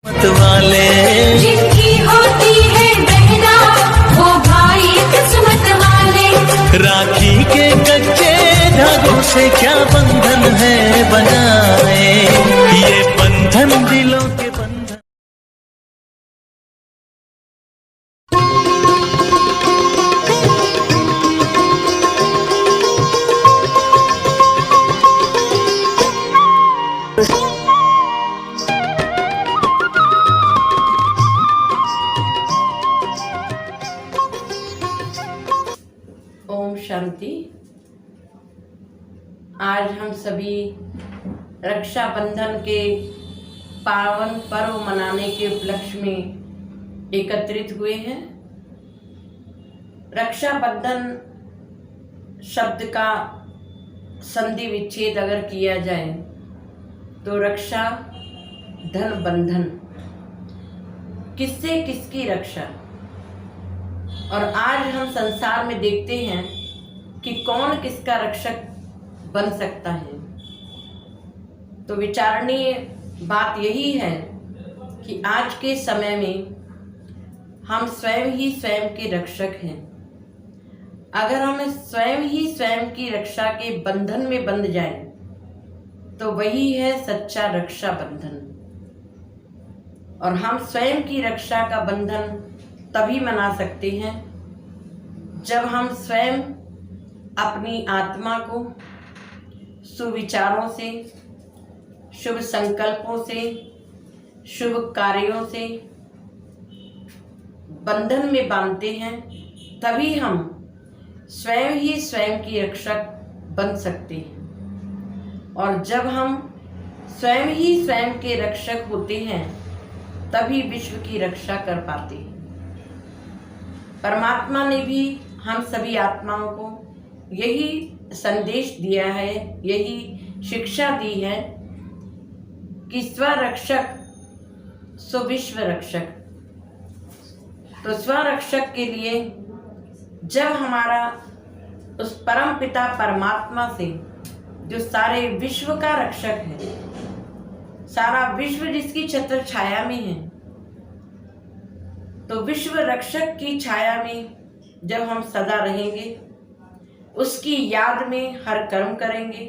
वाले जिनकी होती है बहना वो भाई किस्मत वाले। राखी के कच्चे धागों से क्या बंधन है बनाए, ये बंधन दिलों के बंधन। ओम शांति। आज हम सभी रक्षाबंधन के पावन पर्व मनाने के उपलक्ष्य में एकत्रित हुए हैं। रक्षाबंधन शब्द का संधि विच्छेद अगर किया जाए तो रक्षा धन बंधन, किससे किसकी रक्षा। और आज हम संसार में देखते हैं कि कौन किसका रक्षक बन सकता है। तो विचारणीय बात यही है कि आज के समय में हम स्वयं ही स्वयं के रक्षक हैं। अगर हम स्वयं ही स्वयं की रक्षा के बंधन में बंध जाएं, तो वही है सच्चा रक्षा बंधन। और हम स्वयं की रक्षा का बंधन तभी मना सकते हैं जब हम स्वयं अपनी आत्मा को सुविचारों से, शुभ संकल्पों से, शुभ कार्यों से बंधन में बांधते हैं। तभी हम स्वयं ही स्वयं की रक्षक बन सकते हैं। और जब हम स्वयं ही स्वयं के रक्षक होते हैं तभी विश्व की रक्षा कर पाते हैं। परमात्मा ने भी हम सभी आत्माओं को यही संदेश दिया है, यही शिक्षा दी है कि स्वरक्षक सो विश्व रक्षक। तो स्वरक्षक के लिए जब हमारा उस परम पिता परमात्मा से, जो सारे विश्व का रक्षक है, सारा विश्व जिसकी छत्र छाया में है, तो विश्व रक्षक की छाया में जब हम सदा रहेंगे, उसकी याद में हर कर्म करेंगे,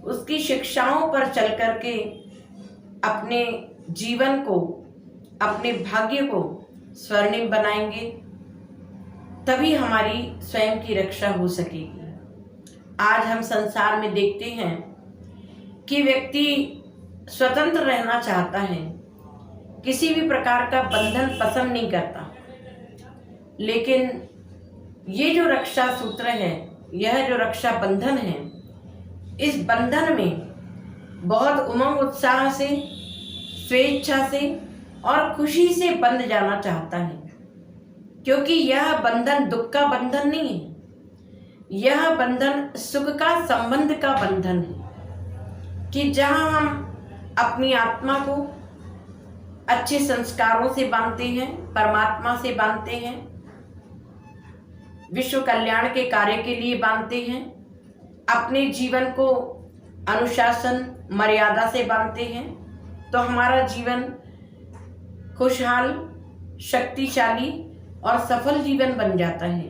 उसकी शिक्षाओं पर चल करके अपने जीवन को, अपने भाग्य को स्वर्णिम बनाएंगे, तभी हमारी स्वयं की रक्षा हो सकेगी। आज हम संसार में देखते हैं कि व्यक्ति स्वतंत्र रहना चाहता है, किसी भी प्रकार का बंधन पसंद नहीं करता। लेकिन ये जो रक्षा सूत्र है, यह जो रक्षा बंधन है, इस बंधन में बहुत उमंग उत्साह से, स्वेच्छा से और खुशी से बंध जाना चाहता है। क्योंकि यह बंधन दुख का बंधन नहीं है, यह बंधन सुख का संबंध का बंधन है। कि जहाँ हम अपनी आत्मा को अच्छे संस्कारों से बांधते हैं, परमात्मा से बांधते हैं, विश्व कल्याण के कार्य के लिए बांधते हैं, अपने जीवन को अनुशासन मर्यादा से बांधते हैं, तो हमारा जीवन खुशहाल, शक्तिशाली और सफल जीवन बन जाता है।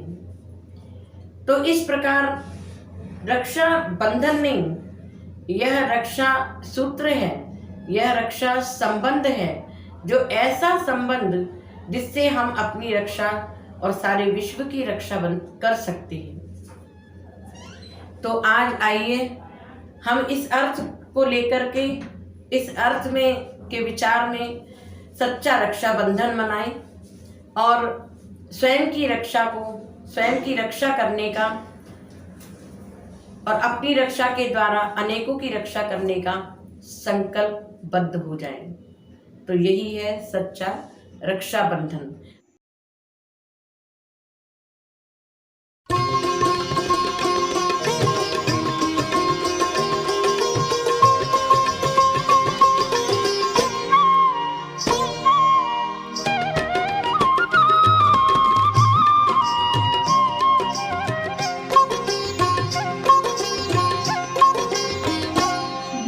तो इस प्रकार रक्षा बंधन नहीं, यह रक्षा सूत्र है, यह रक्षा संबंध है, जो ऐसा संबंध जिससे हम अपनी रक्षा और सारे विश्व की रक्षा कर सकते हैं। तो आज आइए हम इस अर्थ को लेकर के, इस अर्थ में के विचार में सच्चा रक्षा बंधन मनाएं और स्वयं की रक्षा को, स्वयं की रक्षा करने का और अपनी रक्षा के द्वारा अनेकों की रक्षा करने का संकल्पबद्ध हो जाएं। तो यही है सच्चा रक्षा बंधन।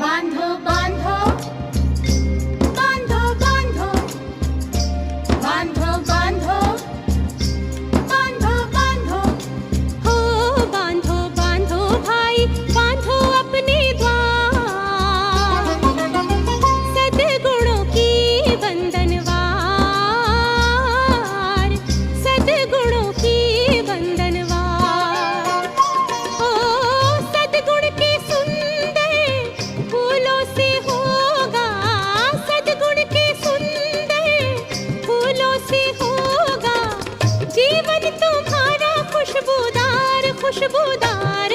बांधो बांधो बांधो बांधो तुम्हारा खुशबूदार खुशबूदार